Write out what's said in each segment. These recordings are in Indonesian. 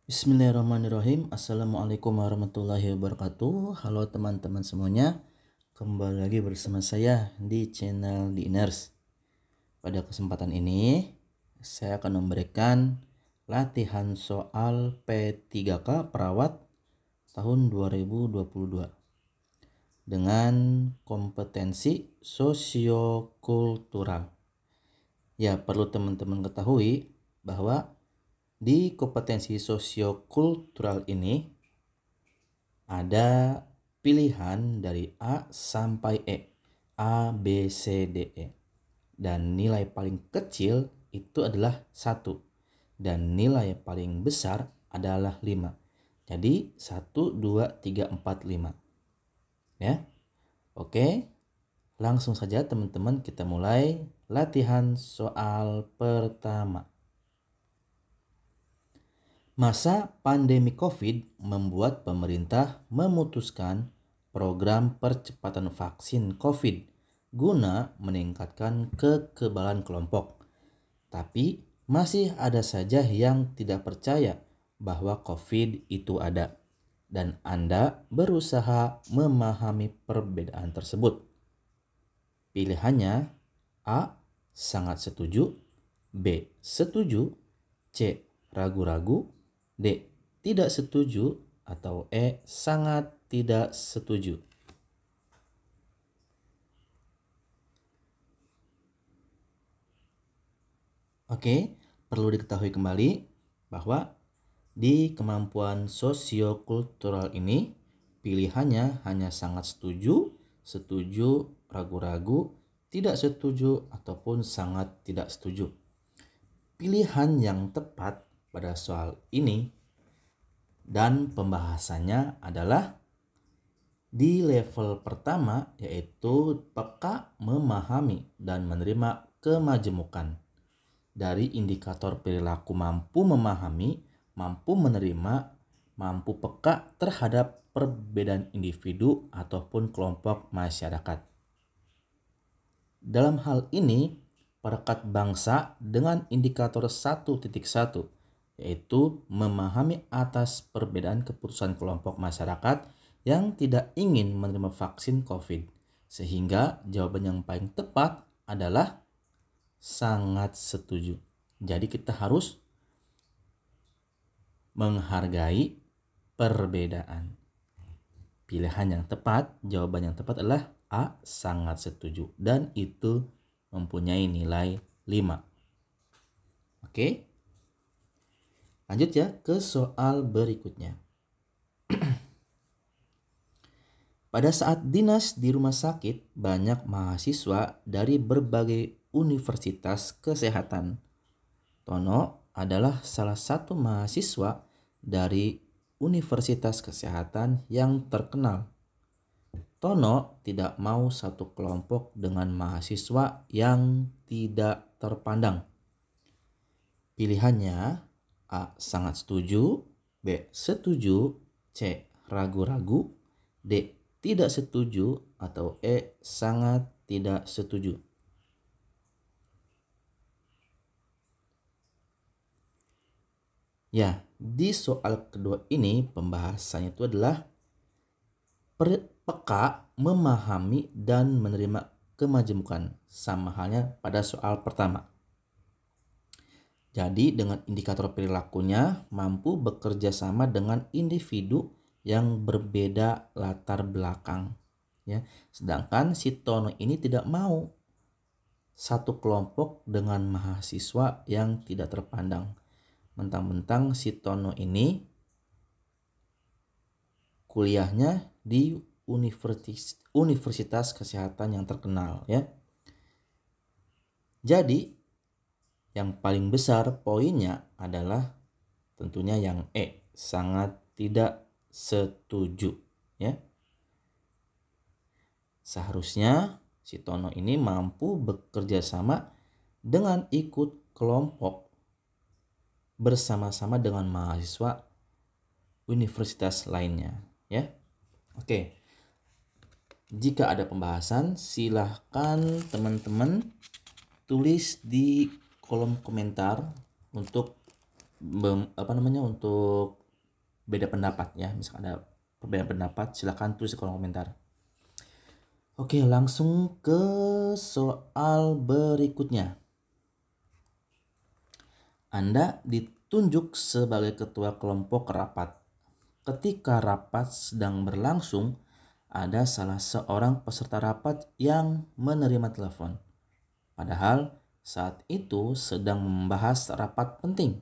Bismillahirrahmanirrahim. Assalamualaikum warahmatullahi wabarakatuh. Halo teman-teman semuanya. Kembali lagi bersama saya di channel Diners. Pada kesempatan ini saya akan memberikan latihan soal P3K Perawat tahun 2022 dengan kompetensi sosiokultural. Ya, perlu teman-teman ketahui bahwa di kompetensi sosiokultural ini ada pilihan dari A sampai E, A, B, C, D, E. Dan nilai paling kecil itu adalah 1 dan nilai paling besar adalah 5. Jadi 1, 2, 3, 4, 5. Ya. Oke. Langsung saja teman-teman kita mulai latihan soal pertama. Masa pandemi COVID membuat pemerintah memutuskan program percepatan vaksin COVID guna meningkatkan kekebalan kelompok. Tapi masih ada saja yang tidak percaya bahwa COVID itu ada, dan Anda berusaha memahami perbedaan tersebut. Pilihannya A. Sangat setuju, B. Setuju, C. Ragu-ragu, D. Tidak setuju, atau E. Sangat tidak setuju. Oke, perlu diketahui kembali bahwa di kemampuan sosiokultural ini pilihannya hanya sangat setuju, setuju, ragu-ragu, tidak setuju, ataupun sangat tidak setuju. Pilihan yang tepat pada soal ini dan pembahasannya adalah di level pertama, yaitu peka memahami dan menerima kemajemukan. Dari indikator perilaku mampu memahami, mampu menerima, mampu peka terhadap perbedaan individu ataupun kelompok masyarakat. Dalam hal ini, perekat bangsa dengan indikator 1.1, yaitu memahami atas perbedaan keputusan kelompok masyarakat yang tidak ingin menerima vaksin COVID. Sehingga jawaban yang paling tepat adalah sangat setuju. Jadi kita harus menghargai perbedaan. Pilihan yang tepat, jawaban yang tepat adalah A, sangat setuju, dan itu mempunyai nilai 5. Oke. Lanjut ya ke soal berikutnya. Pada saat dinas di rumah sakit, banyak mahasiswa dari berbagai universitas kesehatan. Tono adalah salah satu mahasiswa dari universitas kesehatan yang terkenal. Tono tidak mau satu kelompok dengan mahasiswa yang tidak terpandang. Pilihannya A. Sangat setuju, B. Setuju, C. Ragu-ragu, D. Tidak setuju, atau E. Sangat tidak setuju. Ya, di soal kedua ini pembahasannya itu adalah peka memahami dan menerima kemajemukan, sama halnya pada soal pertama. Jadi dengan indikator perilakunya mampu bekerja sama dengan individu yang berbeda latar belakang. Ya, sedangkan si Tono ini tidak mau satu kelompok dengan mahasiswa yang tidak terpandang. Mentang-mentang si Tono ini kuliahnya di universitas kesehatan yang terkenal, ya. Jadi yang paling besar poinnya adalah tentunya yang E, sangat tidak setuju, ya. Seharusnya si Tono ini mampu bekerja sama dengan ikut kelompok bersama-sama dengan mahasiswa universitas lainnya, ya. Oke. Jika ada pembahasan, silahkan teman-teman tulis di kolom komentar untuk untuk beda pendapat ya. Misalkan ada perbedaan pendapat, silahkan tulis di kolom komentar. Oke, langsung ke soal berikutnya. Anda ditunjuk sebagai ketua kelompok rapat. Ketika rapat sedang berlangsung, ada salah seorang peserta rapat yang menerima telepon. Padahal saat itu sedang membahas rapat penting.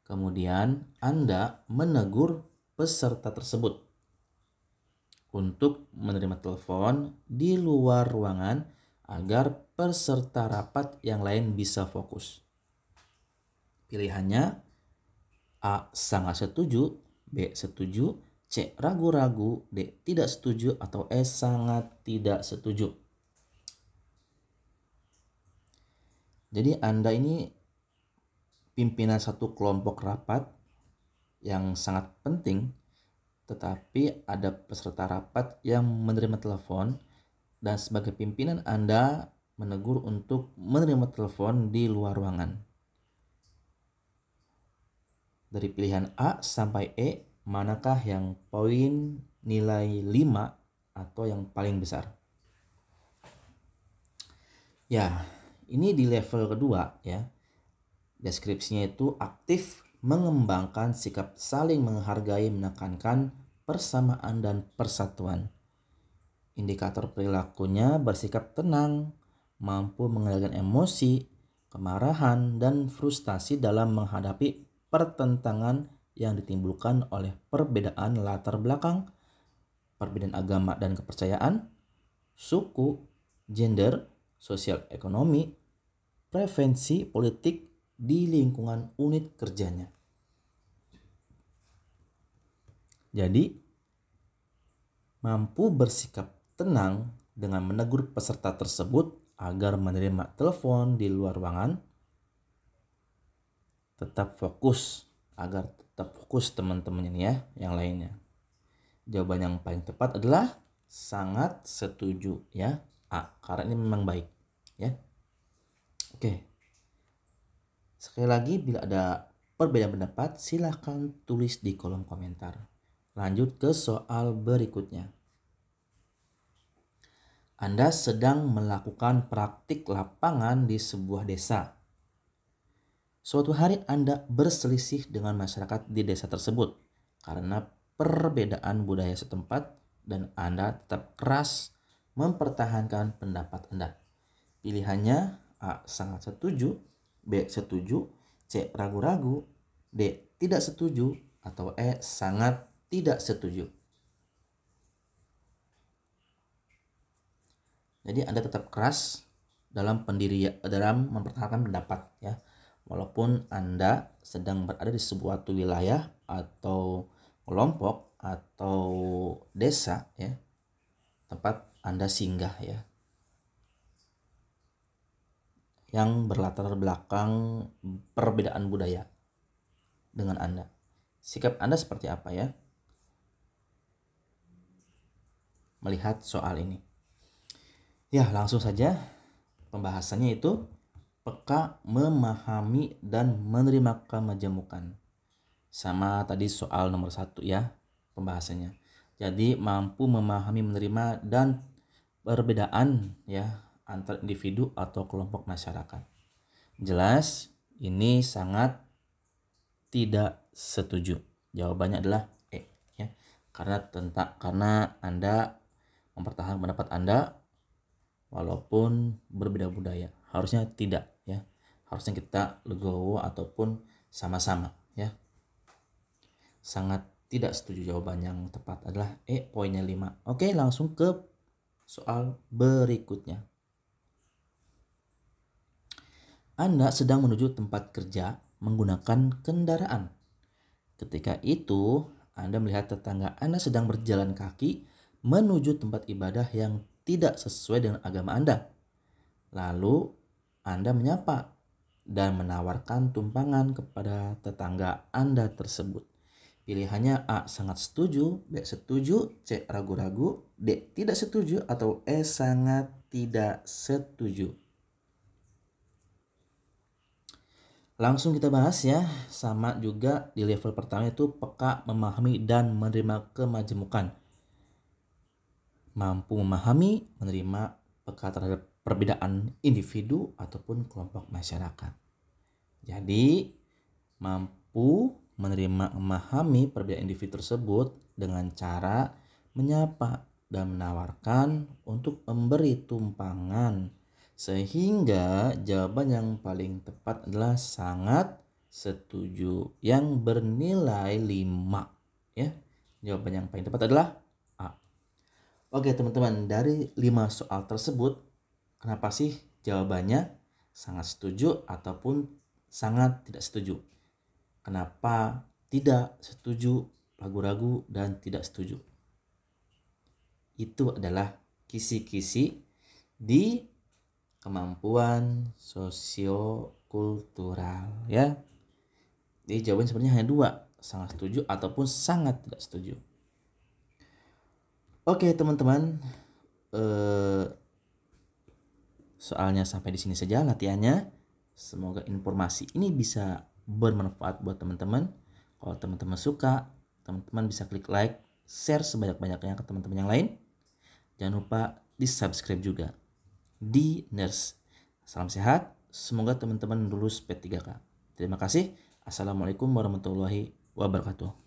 Kemudian Anda menegur peserta tersebut untuk menerima telepon di luar ruangan agar peserta rapat yang lain bisa fokus. Pilihannya A. Sangat setuju, B. Setuju, C. Ragu-ragu, D. Tidak setuju, atau E. Sangat tidak setuju. Jadi Anda ini pimpinan satu kelompok rapat yang sangat penting, tetapi ada peserta rapat yang menerima telepon dan sebagai pimpinan Anda menegur untuk menerima telepon di luar ruangan. Dari pilihan A sampai E, manakah yang poin nilai 5 atau yang paling besar? Ya, ini di level kedua ya. Deskripsinya itu aktif mengembangkan sikap saling menghargai, menekankan persamaan dan persatuan. Indikator perilakunya bersikap tenang, mampu mengendalikan emosi, kemarahan, dan frustasi dalam menghadapi pertentangan yang ditimbulkan oleh perbedaan latar belakang, perbedaan agama dan kepercayaan, suku, gender, sosial ekonomi, preferensi politik di lingkungan unit kerjanya. Jadi, mampu bersikap tenang dengan menegur peserta tersebut agar menerima telepon di luar ruangan, tetap fokus, agar tetap fokus teman-teman ini ya, yang lainnya. Jawaban yang paling tepat adalah sangat setuju ya, A, karena ini memang baik ya. Oke. Sekali lagi, bila ada perbedaan pendapat, silahkan tulis di kolom komentar. Lanjut ke soal berikutnya. Anda sedang melakukan praktik lapangan di sebuah desa. Suatu hari Anda berselisih dengan masyarakat di desa tersebut karena perbedaan budaya setempat dan Anda tetap keras mempertahankan pendapat Anda. Pilihannya A. Sangat setuju, B. Setuju, C. Ragu-ragu, D. Tidak setuju, atau E. Sangat tidak setuju. Jadi Anda tetap keras dalam mempertahankan pendapat ya. Walaupun Anda sedang berada di sebuah wilayah atau kelompok atau desa ya, tempat Anda singgah ya, yang berlatar belakang perbedaan budaya dengan Anda. Sikap Anda seperti apa ya? Melihat soal ini. Ya, langsung saja pembahasannya itu peka, memahami, dan menerima kemajemukan. Sama tadi soal nomor 1 ya pembahasannya. Jadi mampu memahami, menerima, dan perbedaan ya antar individu atau kelompok masyarakat. Jelas ini sangat tidak setuju. Jawabannya adalah E ya. Karena Anda mempertahankan pendapat Anda walaupun berbeda budaya. Harusnya tidak ya. Harusnya kita legowo ataupun sama-sama ya. Sangat tidak setuju. Jawaban yang tepat adalah E, poinnya 5. Oke, langsung ke soal berikutnya. Anda sedang menuju tempat kerja menggunakan kendaraan. Ketika itu, Anda melihat tetangga Anda sedang berjalan kaki menuju tempat ibadah yang tidak sesuai dengan agama Anda. Lalu Anda menyapa dan menawarkan tumpangan kepada tetangga Anda tersebut. Pilihannya A. Sangat setuju, B. Setuju, C. Ragu-ragu, D. Tidak setuju, atau E. Sangat tidak setuju. Langsung kita bahas ya, sama juga di level pertama itu peka, memahami, dan menerima kemajemukan. Mampu memahami, menerima, peka terhadap perbedaan individu ataupun kelompok masyarakat. Jadi, mampu menerima, memahami perbedaan individu tersebut dengan cara menyapa dan menawarkan untuk memberi tumpangan. Sehingga jawaban yang paling tepat adalah sangat setuju yang bernilai 5 ya. Jawaban yang paling tepat adalah A. Oke teman-teman, dari 5 soal tersebut kenapa sih jawabannya sangat setuju ataupun sangat tidak setuju? Kenapa tidak setuju, ragu-ragu, dan tidak setuju? Itu adalah kisi-kisi di kemampuan sosiokultural ya. Jadi jawaban sebenarnya hanya 2, sangat setuju ataupun sangat tidak setuju. Oke teman-teman, soalnya sampai di sini saja latihannya. Semoga informasi ini bisa bermanfaat buat teman-teman. Kalau teman-teman suka, teman-teman bisa klik like, share sebanyak-banyaknya ke teman-teman yang lain. Jangan lupa di subscribe juga di Nurse. Salam sehat, semoga teman-teman lulus P3K. Terima kasih. Assalamualaikum warahmatullahi wabarakatuh.